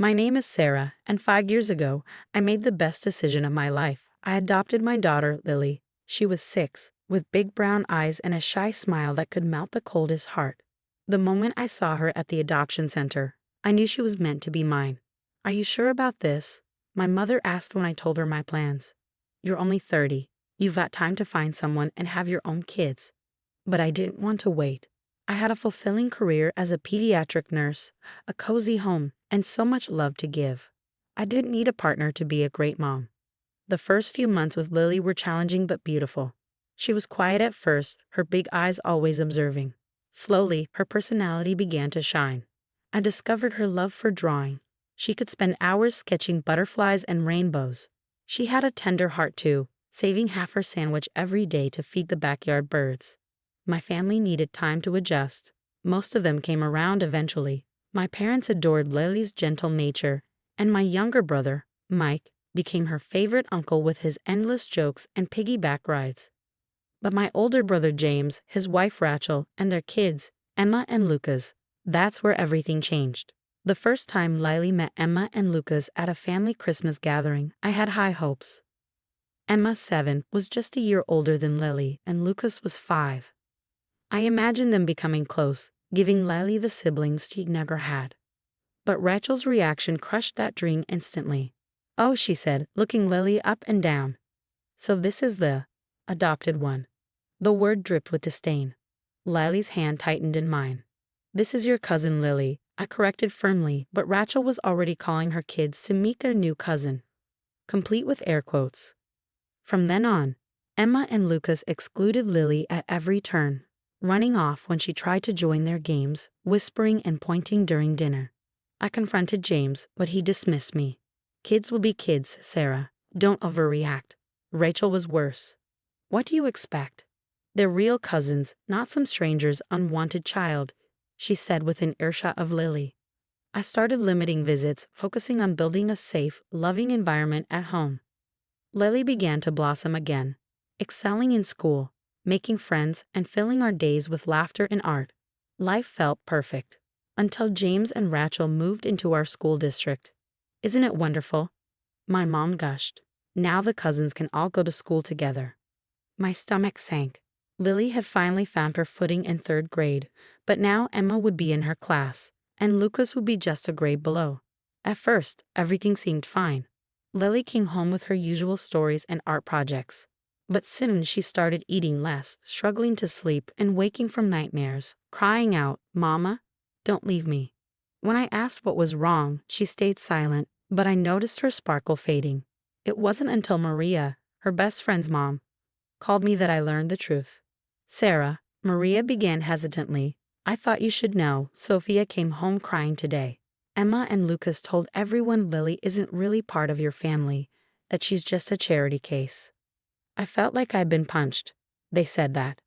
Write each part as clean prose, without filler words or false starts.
My name is Sarah, and 5 years ago, I made the best decision of my life. I adopted my daughter, Lily. She was 6, with big brown eyes and a shy smile that could melt the coldest heart. The moment I saw her at the adoption center, I knew she was meant to be mine. Are you sure about this? My mother asked when I told her my plans. You're only 30. You've got time to find someone and have your own kids. But I didn't want to wait. I had a fulfilling career as a pediatric nurse, a cozy home, and so much love to give. I didn't need a partner to be a great mom. The first few months with Lily were challenging but beautiful. She was quiet at first, her big eyes always observing. Slowly, her personality began to shine. I discovered her love for drawing. She could spend hours sketching butterflies and rainbows. She had a tender heart too, saving half her sandwich every day to feed the backyard birds. My family needed time to adjust. Most of them came around eventually. My parents adored Lily's gentle nature, and my younger brother, Mike, became her favorite uncle with his endless jokes and piggyback rides. But my older brother James, his wife Rachel, and their kids, Emma and Lucas, that's where everything changed. The first time Lily met Emma and Lucas at a family Christmas gathering, I had high hopes. Emma, 7, was just a year older than Lily, and Lucas was 5. I imagined them becoming close, giving Lily the siblings she'd never had. But Rachel's reaction crushed that dream instantly. Oh, she said, looking Lily up and down. So this is the adopted one. The word dripped with disdain. Lily's hand tightened in mine. This is your cousin Lily, I corrected firmly, but Rachel was already calling her kids to meet their new cousin, complete with air quotes. From then on, Emma and Lucas excluded Lily at every turn, running off when she tried to join their games, whispering and pointing during dinner. I confronted James, but he dismissed me. Kids will be kids, Sarah. Don't overreact. Rachel was worse. What do you expect? They're real cousins, not some stranger's unwanted child, she said within earshot of Lily. I started limiting visits, focusing on building a safe, loving environment at home. Lily began to blossom again, excelling in school, making friends, and filling our days with laughter and art. Life felt perfect. Until James and Rachel moved into our school district. Isn't it wonderful? My mom gushed. Now the cousins can all go to school together. My stomach sank. Lily had finally found her footing in 3rd grade, but now Emma would be in her class, and Lucas would be just a grade below. At first, everything seemed fine. Lily came home with her usual stories and art projects. But soon she started eating less, struggling to sleep, and waking from nightmares, crying out, "Mama, don't leave me." When I asked what was wrong, she stayed silent, but I noticed her sparkle fading. It wasn't until Maria, her best friend's mom, called me that I learned the truth. Sarah, Maria began hesitantly, I thought you should know, Sophia came home crying today. Emma and Lucas told everyone Lily isn't really part of your family, that she's just a charity case. I felt like I'd been punched. They said that.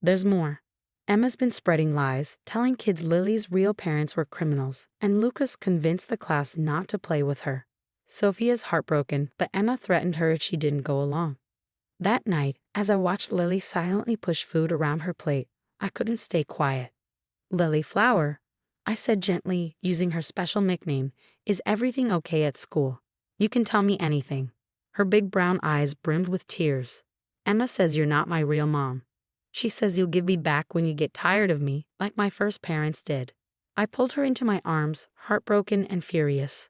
There's more. Emma's been spreading lies, telling kids Lily's real parents were criminals, and Lucas convinced the class not to play with her. Sophia's heartbroken, but Emma threatened her if she didn't go along. That night, as I watched Lily silently push food around her plate, I couldn't stay quiet. Lily Flower, I said gently, using her special nickname, is everything okay at school? You can tell me anything. Her big brown eyes brimmed with tears. Emma says you're not my real mom. She says you'll give me back when you get tired of me, like my first parents did. I pulled her into my arms, heartbroken and furious.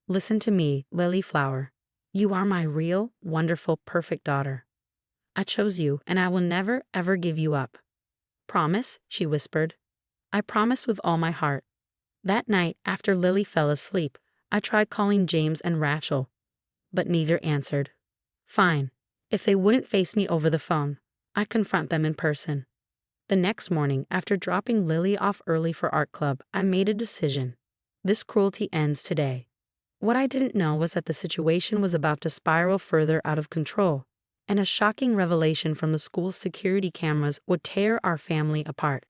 Listen to me, Lily Flower. You are my real, wonderful, perfect daughter. I chose you, and I will never, ever give you up. Promise, she whispered. I promise with all my heart. That night, after Lily fell asleep, I tried calling James and Rachel, but neither answered. Fine. If they wouldn't face me over the phone, I confront them in person. The next morning, after dropping Lily off early for art club, I made a decision. This cruelty ends today. What I didn't know was that the situation was about to spiral further out of control, and a shocking revelation from the school's security cameras would tear our family apart.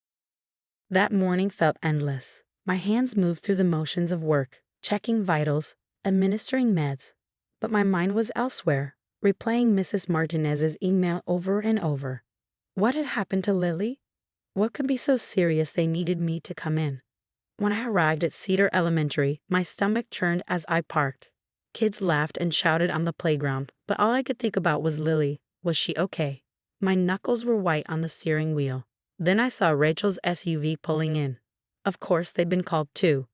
That morning felt endless. My hands moved through the motions of work, checking vitals, administering meds, but my mind was elsewhere, replaying Mrs. Martinez's email over and over. What had happened to Lily? What could be so serious they needed me to come in? When I arrived at Cedar Elementary, my stomach churned as I parked. Kids laughed and shouted on the playground, but all I could think about was Lily. Was she okay? My knuckles were white on the steering wheel. Then I saw Rachel's SUV pulling in. Of course, they'd been called too.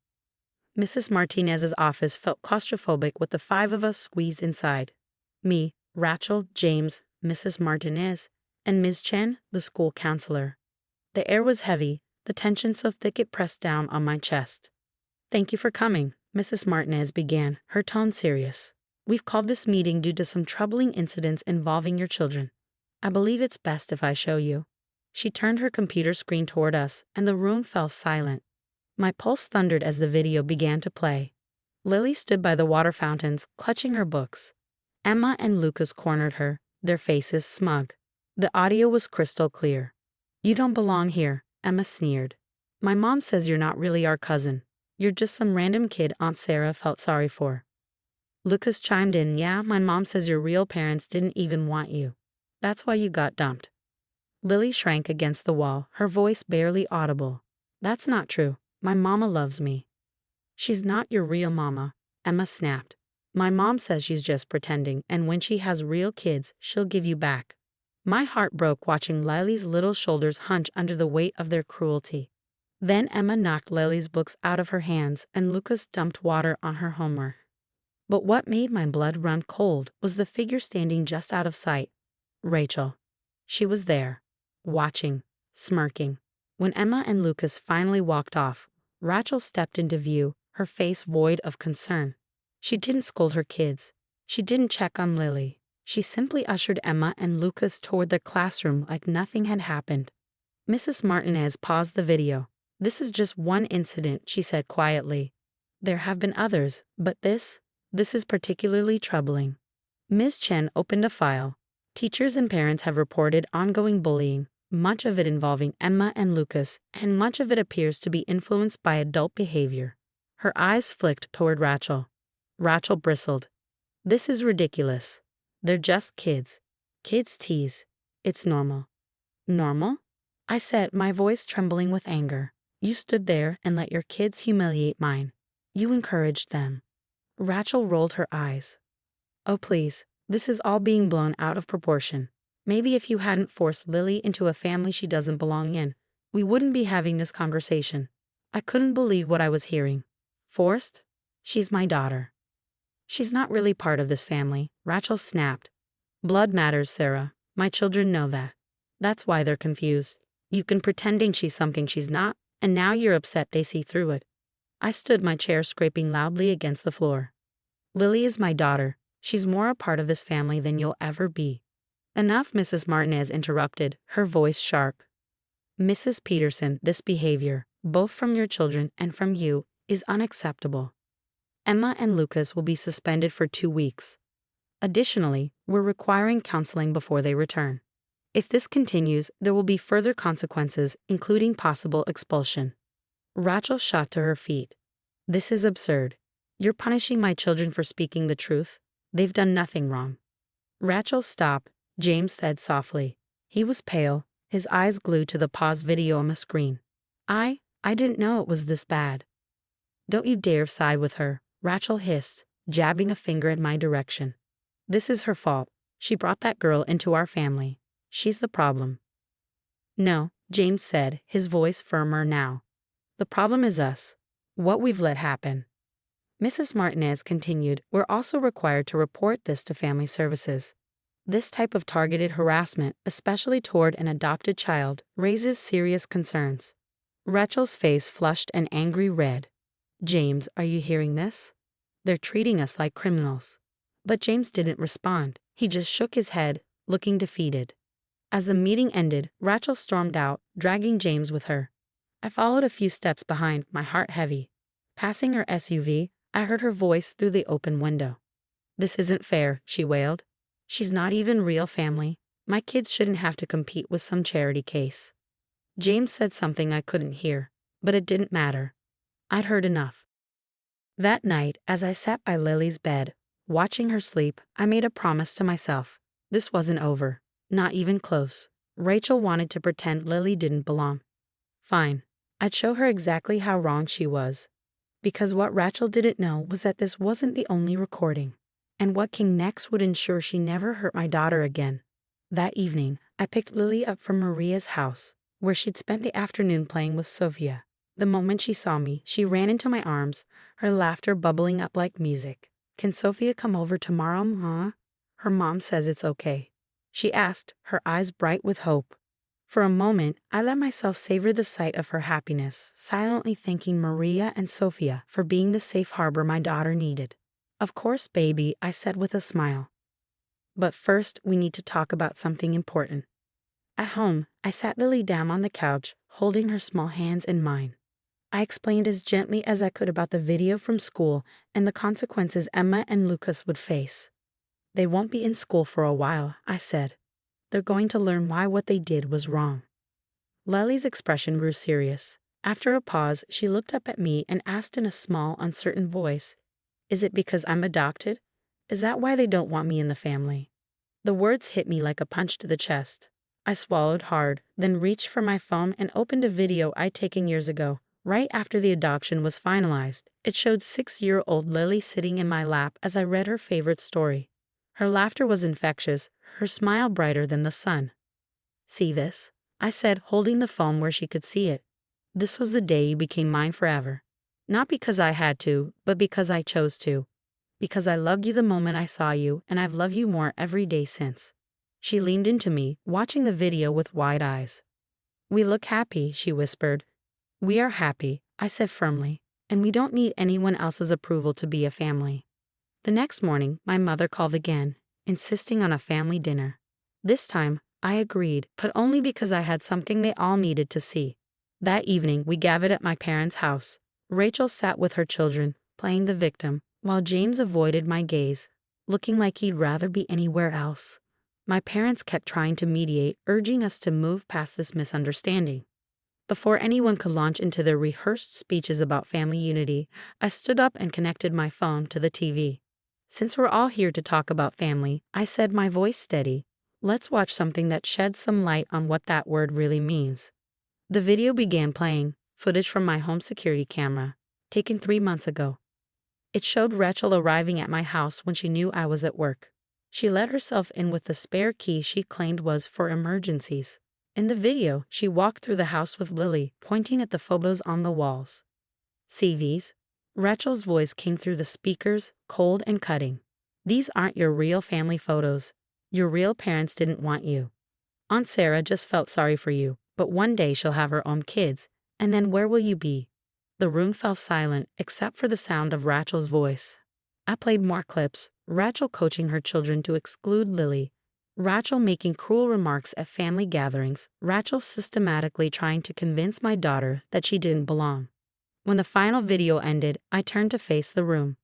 Mrs. Martinez's office felt claustrophobic with the five of us squeezed inside. Me, Rachel, James, Mrs. Martinez, and Ms. Chen, the school counselor. The air was heavy, the tension so thick it pressed down on my chest. "Thank you for coming," Mrs. Martinez began, her tone serious. "We've called this meeting due to some troubling incidents involving your children. I believe it's best if I show you." She turned her computer screen toward us, and the room fell silent. My pulse thundered as the video began to play. Lily stood by the water fountains, clutching her books. Emma and Lucas cornered her, their faces smug. The audio was crystal clear. "You don't belong here," Emma sneered. "My mom says you're not really our cousin. You're just some random kid Aunt Sarah felt sorry for." Lucas chimed in, "Yeah, my mom says your real parents didn't even want you. That's why you got dumped." Lily shrank against the wall, her voice barely audible. "That's not true. My mama loves me." "She's not your real mama," Emma snapped. "My mom says she's just pretending, and when she has real kids, she'll give you back." My heart broke watching Lily's little shoulders hunch under the weight of their cruelty. Then Emma knocked Lily's books out of her hands, and Lucas dumped water on her homework. But what made my blood run cold was the figure standing just out of sight. Rachel. She was there, watching, smirking. When Emma and Lucas finally walked off, Rachel stepped into view, her face void of concern. She didn't scold her kids. She didn't check on Lily. She simply ushered Emma and Lucas toward their classroom like nothing had happened. Mrs. Martinez paused the video. "This is just one incident," she said quietly. "There have been others, but this is particularly troubling." Ms. Chen opened a file. "Teachers and parents have reported ongoing bullying, much of it involving Emma and Lucas, and much of it appears to be influenced by adult behavior." Her eyes flicked toward Rachel. Rachel bristled. "This is ridiculous. They're just kids. Kids tease. It's normal." "Normal?" I said, my voice trembling with anger. "You stood there and let your kids humiliate mine. You encouraged them." Rachel rolled her eyes. "Oh please, this is all being blown out of proportion. Maybe if you hadn't forced Lily into a family she doesn't belong in, we wouldn't be having this conversation." I couldn't believe what I was hearing. "Forced? She's my daughter." "She's not really part of this family," Rachel snapped. "Blood matters, Sarah. My children know that. That's why they're confused. You've been pretending she's something she's not, and now you're upset they see through it." I stood my chair scraping loudly against the floor. "Lily is my daughter. She's more a part of this family than you'll ever be." "Enough," Mrs. Martinez interrupted, her voice sharp. "Mrs. Peterson, this behavior, both from your children and from you, is unacceptable. Emma and Lucas will be suspended for 2 weeks. Additionally, we're requiring counseling before they return. If this continues, there will be further consequences, including possible expulsion." Rachel shot to her feet. "This is absurd. You're punishing my children for speaking the truth. They've done nothing wrong." "Rachel, stop," James said softly. He was pale, his eyes glued to the paused video on the screen. I didn't know it was this bad." "Don't you dare side with her," Rachel hissed, jabbing a finger in my direction. "This is her fault. She brought that girl into our family. She's the problem." "No," James said, his voice firmer now. "The problem is us. What we've let happen." Mrs. Martinez continued, "We're also required to report this to family services. This type of targeted harassment, especially toward an adopted child, raises serious concerns." Rachel's face flushed an angry red. "James, are you hearing this? They're treating us like criminals." But James didn't respond. He just shook his head, looking defeated. As the meeting ended, Rachel stormed out, dragging James with her. I followed a few steps behind, my heart heavy. Passing her SUV, I heard her voice through the open window. "This isn't fair," she wailed. "She's not even real family. My kids shouldn't have to compete with some charity case." James said something I couldn't hear, but it didn't matter. I'd heard enough. That night, as I sat by Lily's bed, watching her sleep, I made a promise to myself. This wasn't over. Not even close. Rachel wanted to pretend Lily didn't belong. Fine. I'd show her exactly how wrong she was. Because what Rachel didn't know was that this wasn't the only recording. And what came next would ensure she never hurt my daughter again. That evening, I picked Lily up from Maria's house, where she'd spent the afternoon playing with Sophia. The moment she saw me, she ran into my arms, her laughter bubbling up like music. "Can Sophia come over tomorrow, Ma? Her mom says it's okay," she asked, her eyes bright with hope. For a moment, I let myself savor the sight of her happiness, silently thanking Maria and Sophia for being the safe harbor my daughter needed. "Of course, baby," I said with a smile. "But first, we need to talk about something important." At home, I sat Lily down on the couch, holding her small hands in mine. I explained as gently as I could about the video from school and the consequences Emma and Lucas would face. "They won't be in school for a while," I said. "They're going to learn why what they did was wrong." Lily's expression grew serious. After a pause, she looked up at me and asked in a small, uncertain voice, "Is it because I'm adopted? Is that why they don't want me in the family?" The words hit me like a punch to the chest. I swallowed hard, then reached for my phone and opened a video I'd taken years ago, right after the adoption was finalized. It showed 6-year-old Lily sitting in my lap as I read her favorite story. Her laughter was infectious, her smile brighter than the sun. "See this?" I said, holding the phone where she could see it. "This was the day you became mine forever. Not because I had to, but because I chose to. Because I loved you the moment I saw you, and I've loved you more every day since." She leaned into me, watching the video with wide eyes. "We look happy," she whispered. "We are happy," I said firmly, "and we don't need anyone else's approval to be a family." The next morning, my mother called again, insisting on a family dinner. This time, I agreed, but only because I had something they all needed to see. That evening, we gathered at my parents' house. Rachel sat with her children, playing the victim, while James avoided my gaze, looking like he'd rather be anywhere else. My parents kept trying to mediate, urging us to move past this misunderstanding. Before anyone could launch into their rehearsed speeches about family unity, I stood up and connected my phone to the TV. "Since we're all here to talk about family," I said, my voice steady, "let's watch something that sheds some light on what that word really means." The video began playing, footage from my home security camera, taken 3 months ago. It showed Rachel arriving at my house when she knew I was at work. She let herself in with the spare key she claimed was for emergencies. In the video, she walked through the house with Lily, pointing at the photos on the walls. "See these?" Rachel's voice came through the speakers, cold and cutting. "These aren't your real family photos. Your real parents didn't want you. Aunt Sarah just felt sorry for you, but one day she'll have her own kids, and then where will you be?" The room fell silent except for the sound of Rachel's voice. I played more clips, Rachel coaching her children to exclude Lily, Rachel making cruel remarks at family gatherings, Rachel systematically trying to convince my daughter that she didn't belong. When the final video ended, I turned to face the room.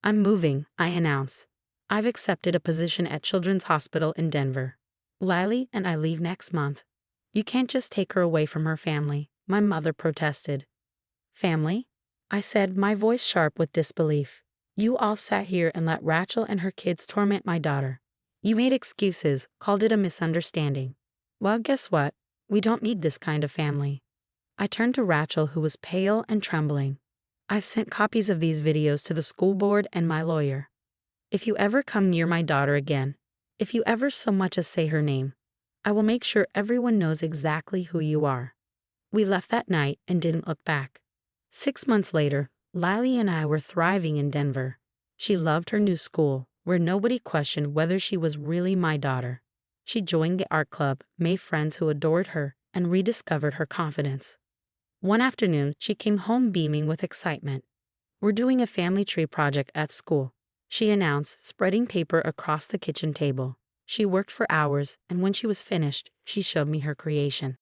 "I'm moving," I announced. "I've accepted a position at Children's Hospital in Denver. Lily and I leave next month." "You can't just take her away from her family," my mother protested. "Family?" I said, my voice sharp with disbelief. "You all sat here and let Rachel and her kids torment my daughter. You made excuses, called it a misunderstanding. Well, guess what? We don't need this kind of family." I turned to Rachel, who was pale and trembling. "I've sent copies of these videos to the school board and my lawyer. If you ever come near my daughter again, if you ever so much as say her name, I will make sure everyone knows exactly who you are." We left that night and didn't look back. 6 months later, Lily and I were thriving in Denver. She loved her new school, where nobody questioned whether she was really my daughter. She joined the art club, made friends who adored her, and rediscovered her confidence. One afternoon, she came home beaming with excitement. "We're doing a family tree project at school," she announced, spreading paper across the kitchen table. She worked for hours, and when she was finished, she showed me her creation.